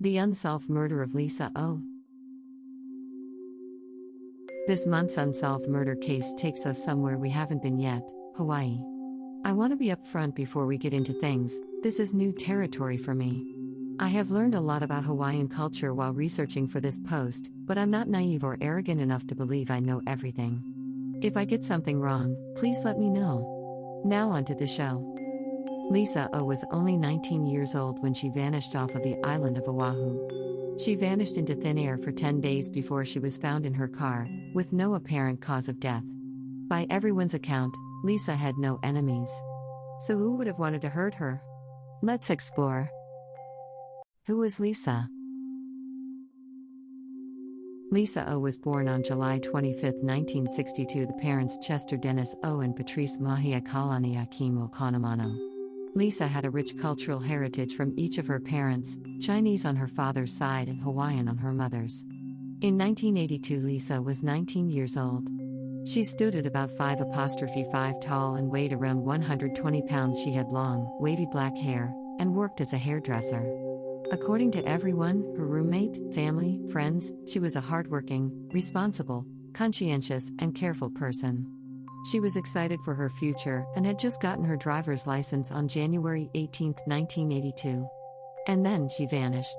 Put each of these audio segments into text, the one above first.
The Unsolved Murder of Lisa O. This month's unsolved murder case takes us somewhere we haven't been yet, Hawaii. I want to be upfront before we get into things, this is new territory for me. I have learned a lot about Hawaiian culture while researching for this post, but I'm not naive or arrogant enough to believe I know everything. If I get something wrong, please let me know. Now on to the show. Lisa O was only 19 years old when she vanished off of the island of Oahu. She vanished into thin air for 10 days before she was found in her car, with no apparent cause of death. By everyone's account, Lisa had no enemies. So who would have wanted to hurt her? Let's explore. Who was Lisa? Lisa O was born on July 25, 1962 to parents Chester Dennis O and Patrice Mahia Kalani Akim Okonomano. Lisa had a rich cultural heritage from each of her parents, Chinese on her father's side and Hawaiian on her mother's. In 1982 Lisa was 19 years old. She stood at about 5'5" tall and weighed around 120 pounds. She had long, wavy black hair, and worked as a hairdresser. According to everyone, her roommate, family, friends, she was a hardworking, responsible, conscientious, and careful person. She was excited for her future and had just gotten her driver's license on January 18, 1982. And then she vanished.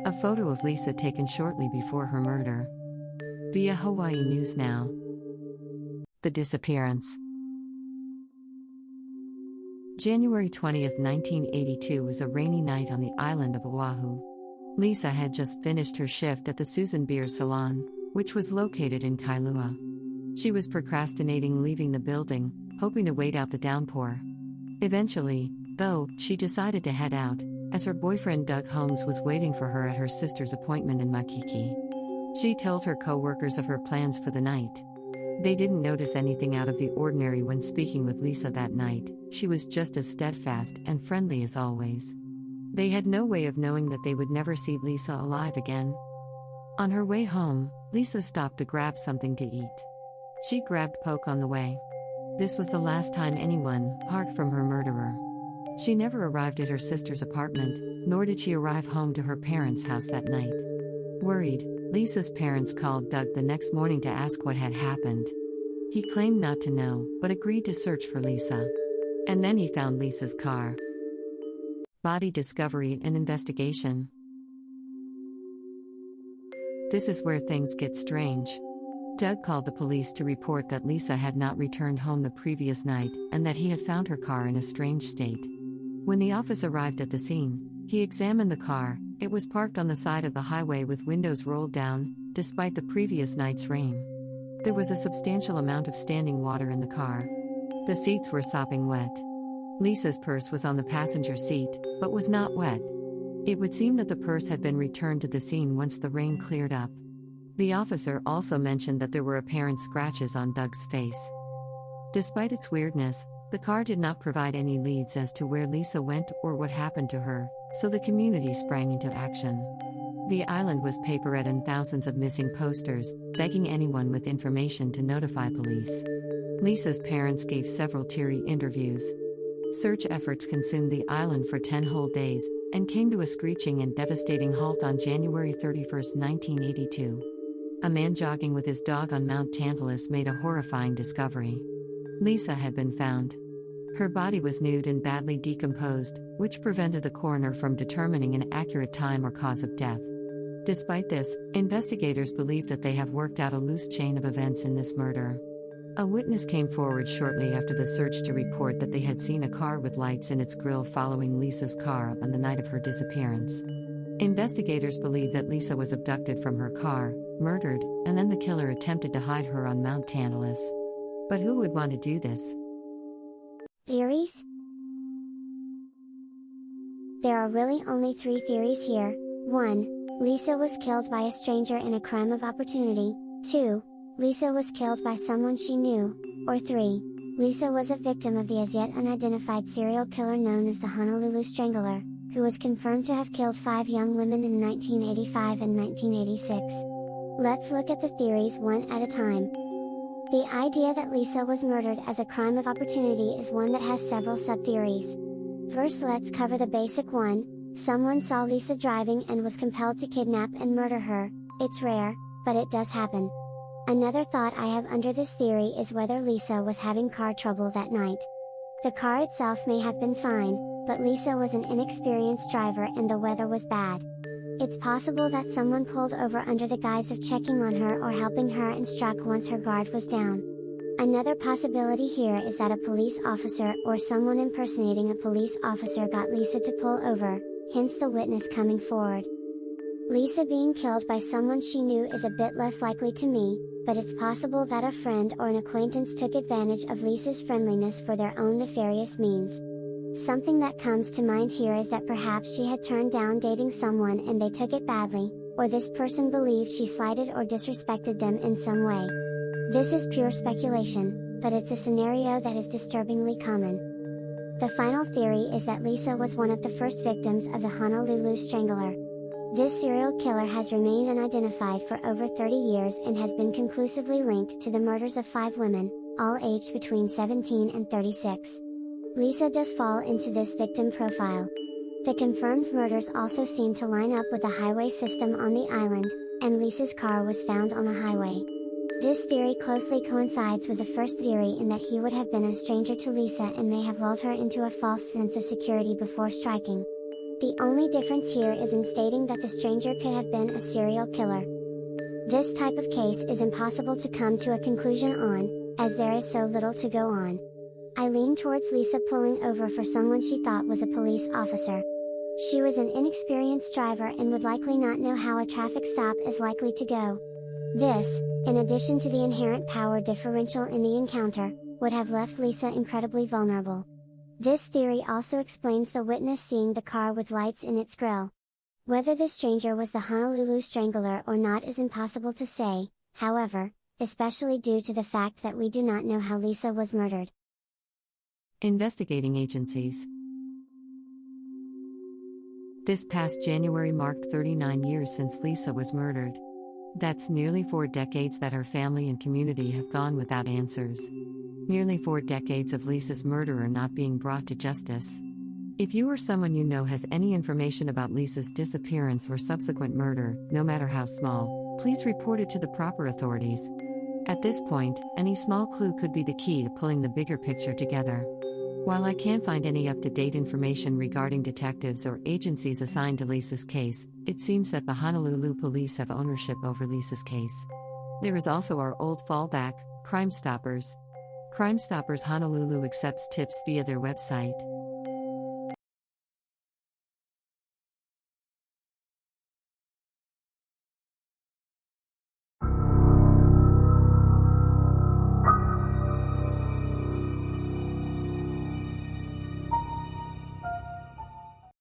A photo of Lisa taken shortly before her murder. Via Hawaii News Now. The disappearance. January 20, 1982 was a rainy night on the island of Oahu. Lisa had just finished her shift at the Susan Beer Salon, which was located in Kailua. She was procrastinating leaving the building, hoping to wait out the downpour. Eventually, though, she decided to head out, as her boyfriend Doug Holmes was waiting for her at her sister's appointment in Makiki. She told her co-workers of her plans for the night. They didn't notice anything out of the ordinary when speaking with Lisa that night. She was just as steadfast and friendly as always. They had no way of knowing that they would never see Lisa alive again. On her way home, Lisa stopped to grab something to eat. She grabbed Poke on the way. This was the last time anyone, apart from her murderer. She never arrived at her sister's apartment, nor did she arrive home to her parents' house that night. Worried, Lisa's parents called Doug the next morning to ask what had happened. He claimed not to know, but agreed to search for Lisa. And then he found Lisa's car. Body discovery and investigation. This is where things get strange. Doug called the police to report that Lisa had not returned home the previous night and that he had found her car in a strange state. When the officer arrived at the scene, he examined the car. It was parked on the side of the highway with windows rolled down, despite the previous night's rain. There was a substantial amount of standing water in the car. The seats were sopping wet. Lisa's purse was on the passenger seat, but was not wet. It would seem that the purse had been returned to the scene once the rain cleared up. The officer also mentioned that there were apparent scratches on Doug's face. Despite its weirdness, the car did not provide any leads as to where Lisa went or what happened to her, so the community sprang into action. The island was paper-ridden, thousands of missing posters, begging anyone with information to notify police. Lisa's parents gave several teary interviews. Search efforts consumed the island for 10 whole days, and came to a screeching and devastating halt on January 31, 1982. A man jogging with his dog on Mount Tantalus made a horrifying discovery. Lisa had been found. Her body was nude and badly decomposed, which prevented the coroner from determining an accurate time or cause of death. Despite this, investigators believe that they have worked out a loose chain of events in this murder. A witness came forward shortly after the search to report that they had seen a car with lights in its grille following Lisa's car on the night of her disappearance. Investigators believe that Lisa was abducted from her car, murdered, and then the killer attempted to hide her on Mount Tantalus. But who would want to do this? Theories? There are really only 3 theories here. 1. Lisa was killed by a stranger in a crime of opportunity. 2. Lisa was killed by someone she knew. Or 3. Lisa was a victim of the as yet unidentified serial killer known as the Honolulu Strangler, who was confirmed to have killed 5 young women in 1985 and 1986. Let's look at the theories one at a time. The idea that Lisa was murdered as a crime of opportunity is one that has several sub-theories. First, let's cover the basic one. Someone saw Lisa driving and was compelled to kidnap and murder her. It's rare, but it does happen. Another thought I have under this theory is whether Lisa was having car trouble that night. The car itself may have been fine, but Lisa was an inexperienced driver and the weather was bad. It's possible that someone pulled over under the guise of checking on her or helping her and struck once her guard was down. Another possibility here is that a police officer or someone impersonating a police officer got Lisa to pull over, hence the witness coming forward. Lisa being killed by someone she knew is a bit less likely to me, but it's possible that a friend or an acquaintance took advantage of Lisa's friendliness for their own nefarious means. Something that comes to mind here is that perhaps she had turned down dating someone and they took it badly, or this person believed she slighted or disrespected them in some way. This is pure speculation, but it's a scenario that is disturbingly common. The final theory is that Lisa was one of the first victims of the Honolulu Strangler. This serial killer has remained unidentified for over 30 years and has been conclusively linked to the murders of 5 women, all aged between 17 and 36. Lisa does fall into this victim profile. The confirmed murders also seem to line up with a highway system on the island, and Lisa's car was found on a highway. This theory closely coincides with the first theory in that he would have been a stranger to Lisa and may have lulled her into a false sense of security before striking. The only difference here is in stating that the stranger could have been a serial killer. This type of case is impossible to come to a conclusion on, as there is so little to go on. I lean towards Lisa pulling over for someone she thought was a police officer. She was an inexperienced driver and would likely not know how a traffic stop is likely to go. This, in addition to the inherent power differential in the encounter, would have left Lisa incredibly vulnerable. This theory also explains the witness seeing the car with lights in its grille. Whether the stranger was the Honolulu Strangler or not is impossible to say, however, especially due to the fact that we do not know how Lisa was murdered. Investigating agencies. This past January marked 39 years since Lisa was murdered. That's nearly 4 decades that her family and community have gone without answers. Nearly 4 decades of Lisa's murderer not being brought to justice. If you or someone you know has any information about Lisa's disappearance or subsequent murder, no matter how small, please report it to the proper authorities. At this point, any small clue could be the key to pulling the bigger picture together. While I can't find any up-to-date information regarding detectives or agencies assigned to Lisa's case, it seems that the Honolulu police have ownership over Lisa's case. There is also our old fallback, Crime Stoppers. Crime Stoppers Honolulu accepts tips via their website.